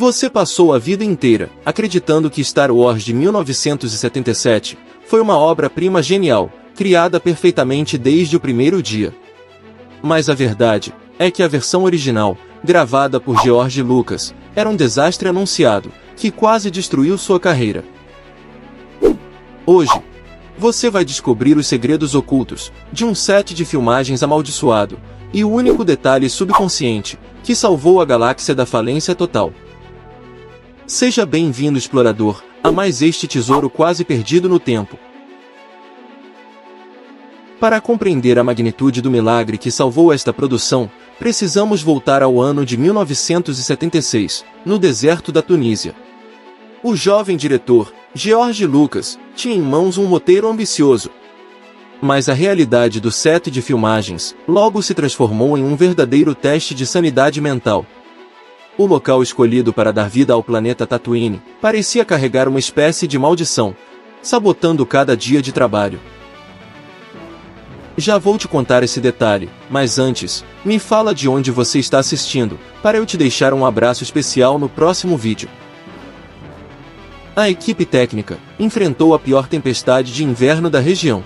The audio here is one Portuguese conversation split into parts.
Você passou a vida inteira acreditando que Star Wars de 1977 foi uma obra-prima genial, criada perfeitamente desde o primeiro dia. Mas a verdade é que a versão original, gravada por George Lucas, era um desastre anunciado, que quase destruiu sua carreira. Hoje, você vai descobrir os segredos ocultos de um set de filmagens amaldiçoado, e o único detalhe subconsciente que salvou a galáxia da falência total. Seja bem-vindo, explorador, a mais este tesouro quase perdido no tempo. Para compreender a magnitude do milagre que salvou esta produção, precisamos voltar ao ano de 1976, no deserto da Tunísia. O jovem diretor, George Lucas, tinha em mãos um roteiro ambicioso. Mas a realidade do set de filmagens logo se transformou em um verdadeiro teste de sanidade mental. O local escolhido para dar vida ao planeta Tatooine parecia carregar uma espécie de maldição, sabotando cada dia de trabalho. Já vou te contar esse detalhe, mas antes, me fala de onde você está assistindo, para eu te deixar um abraço especial no próximo vídeo. A equipe técnica enfrentou a pior tempestade de inverno da região.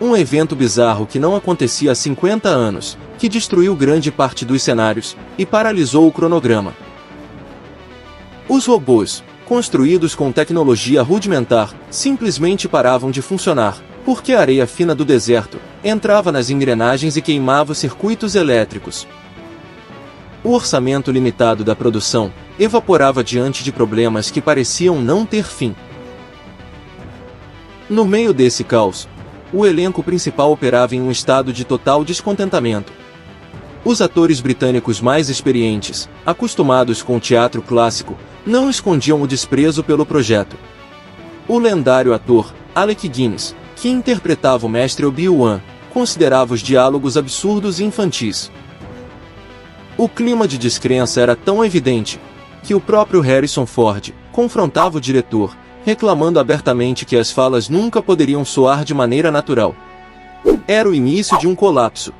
Um evento bizarro que não acontecia há 50 anos, que destruiu grande parte dos cenários e paralisou o cronograma. Os robôs, construídos com tecnologia rudimentar, simplesmente paravam de funcionar, porque a areia fina do deserto entrava nas engrenagens e queimava os circuitos elétricos. O orçamento limitado da produção evaporava diante de problemas que pareciam não ter fim. No meio desse caos, o elenco principal operava em um estado de total descontentamento. Os atores britânicos mais experientes, acostumados com o teatro clássico, não escondiam o desprezo pelo projeto. O lendário ator, Alec Guinness, que interpretava o mestre Obi-Wan, considerava os diálogos absurdos e infantis. O clima de descrença era tão evidente, que o próprio Harrison Ford confrontava o diretor, reclamando abertamente que as falas nunca poderiam soar de maneira natural. Era o início de um colapso.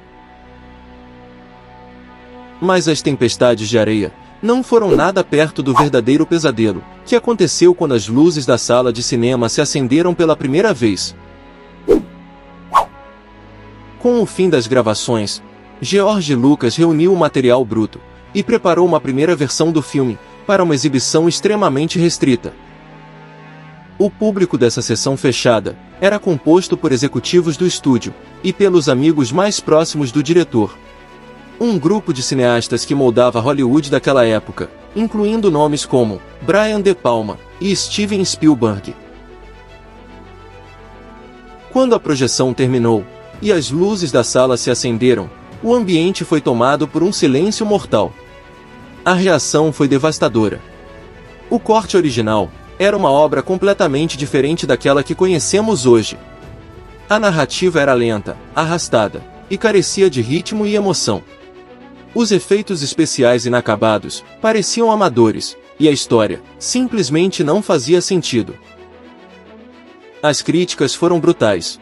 Mas as tempestades de areia não foram nada perto do verdadeiro pesadelo, que aconteceu quando as luzes da sala de cinema se acenderam pela primeira vez. Com o fim das gravações, George Lucas reuniu o material bruto e preparou uma primeira versão do filme, para uma exibição extremamente restrita. O público dessa sessão fechada era composto por executivos do estúdio e pelos amigos mais próximos do diretor. Um grupo de cineastas que moldava Hollywood daquela época, incluindo nomes como Brian De Palma e Steven Spielberg. Quando a projeção terminou e as luzes da sala se acenderam, o ambiente foi tomado por um silêncio mortal. A reação foi devastadora. O corte original era uma obra completamente diferente daquela que conhecemos hoje. A narrativa era lenta, arrastada, e carecia de ritmo e emoção. Os efeitos especiais inacabados pareciam amadores, e a história simplesmente não fazia sentido. As críticas foram brutais.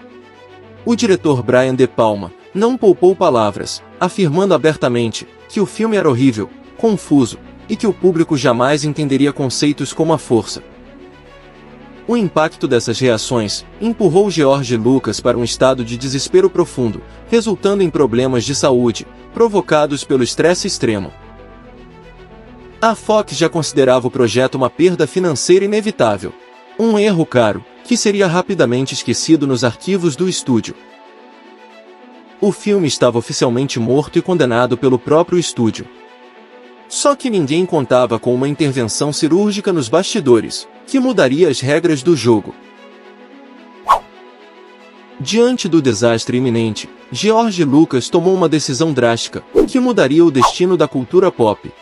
O diretor Brian De Palma não poupou palavras, afirmando abertamente que o filme era horrível, confuso, e que o público jamais entenderia conceitos como a força. O impacto dessas reações empurrou George Lucas para um estado de desespero profundo, resultando em problemas de saúde, provocados pelo estresse extremo. A Fox já considerava o projeto uma perda financeira inevitável. Um erro caro, que seria rapidamente esquecido nos arquivos do estúdio. O filme estava oficialmente morto e condenado pelo próprio estúdio. Só que ninguém contava com uma intervenção cirúrgica nos bastidores, que mudaria as regras do jogo. Diante do desastre iminente, George Lucas tomou uma decisão drástica, que mudaria o destino da cultura pop.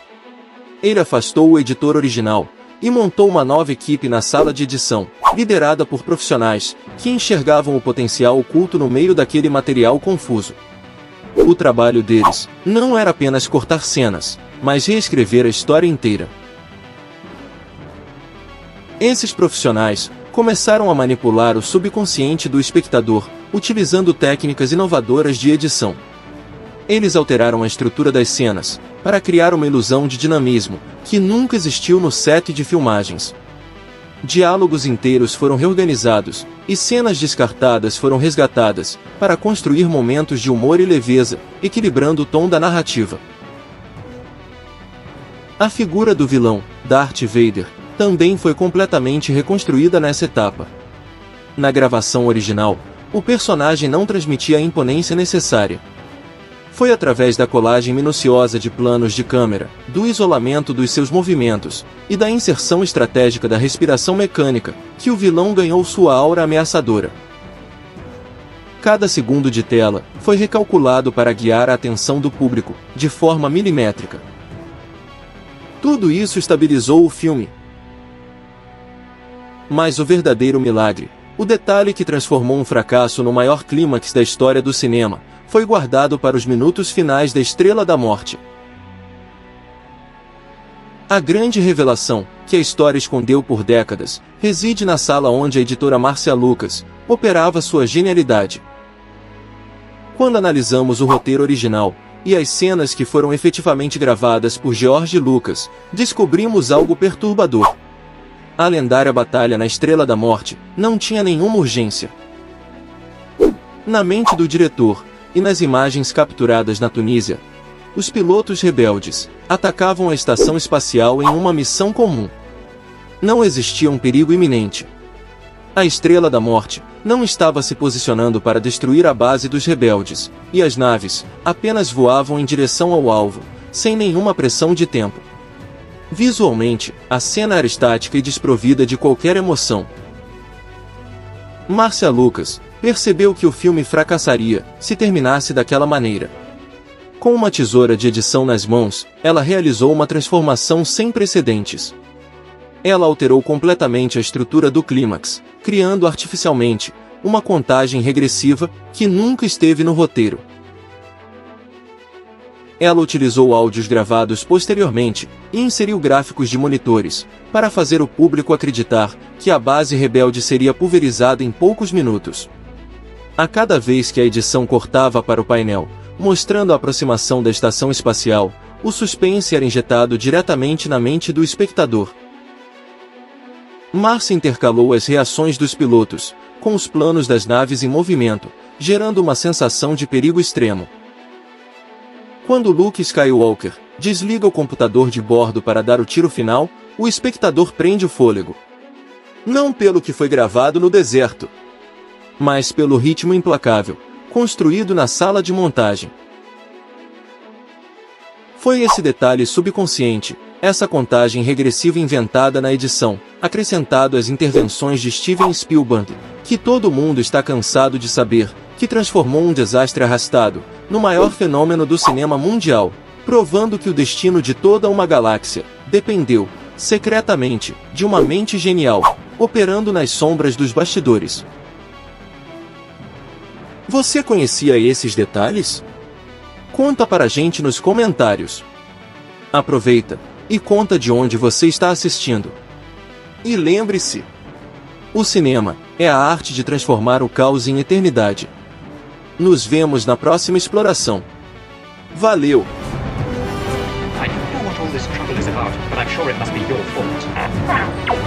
Ele afastou o editor original, e montou uma nova equipe na sala de edição, liderada por profissionais, que enxergavam o potencial oculto no meio daquele material confuso. O trabalho deles não era apenas cortar cenas, mas reescrever a história inteira. Esses profissionais começaram a manipular o subconsciente do espectador, utilizando técnicas inovadoras de edição. Eles alteraram a estrutura das cenas, para criar uma ilusão de dinamismo, que nunca existiu no set de filmagens. Diálogos inteiros foram reorganizados, e cenas descartadas foram resgatadas, para construir momentos de humor e leveza, equilibrando o tom da narrativa. A figura do vilão, Darth Vader, também foi completamente reconstruída nessa etapa. Na gravação original, o personagem não transmitia a imponência necessária. Foi através da colagem minuciosa de planos de câmera, do isolamento dos seus movimentos, e da inserção estratégica da respiração mecânica, que o vilão ganhou sua aura ameaçadora. Cada segundo de tela foi recalculado para guiar a atenção do público, de forma milimétrica. Tudo isso estabilizou o filme. Mas o verdadeiro milagre, o detalhe que transformou um fracasso no maior clímax da história do cinema, foi guardado para os minutos finais da Estrela da Morte. A grande revelação, que a história escondeu por décadas, reside na sala onde a editora Marcia Lucas operava sua genialidade. Quando analisamos o roteiro original e as cenas que foram efetivamente gravadas por George Lucas, descobrimos algo perturbador. A lendária batalha na Estrela da Morte não tinha nenhuma urgência. Na mente do diretor, e nas imagens capturadas na Tunísia, os pilotos rebeldes atacavam a estação espacial em uma missão comum. Não existia um perigo iminente. A Estrela da Morte não estava se posicionando para destruir a base dos rebeldes, e as naves apenas voavam em direção ao alvo, sem nenhuma pressão de tempo. Visualmente, a cena era estática e desprovida de qualquer emoção. Marcia Lucas percebeu que o filme fracassaria se terminasse daquela maneira. Com uma tesoura de edição nas mãos, ela realizou uma transformação sem precedentes. Ela alterou completamente a estrutura do clímax, criando artificialmente uma contagem regressiva que nunca esteve no roteiro. Ela utilizou áudios gravados posteriormente e inseriu gráficos de monitores, para fazer o público acreditar que a base rebelde seria pulverizada em poucos minutos. A cada vez que a edição cortava para o painel, mostrando a aproximação da estação espacial, o suspense era injetado diretamente na mente do espectador. Marcia intercalou as reações dos pilotos com os planos das naves em movimento, gerando uma sensação de perigo extremo. Quando Luke Skywalker desliga o computador de bordo para dar o tiro final, o espectador prende o fôlego. Não pelo que foi gravado no deserto, mas pelo ritmo implacável, construído na sala de montagem. Foi esse detalhe subconsciente, essa contagem regressiva inventada na edição, acrescentado às intervenções de Steven Spielberg, que todo mundo está cansado de saber, que transformou um desastre arrastado no maior fenômeno do cinema mundial, provando que o destino de toda uma galáxia dependeu, secretamente, de uma mente genial, operando nas sombras dos bastidores. Você conhecia esses detalhes? Conta para a gente nos comentários. Aproveita e conta de onde você está assistindo. E lembre-se, o cinema é a arte de transformar o caos em eternidade. Nos vemos na próxima exploração. Valeu! I don't know what all this trouble is about, but I'm sure it must be your fault.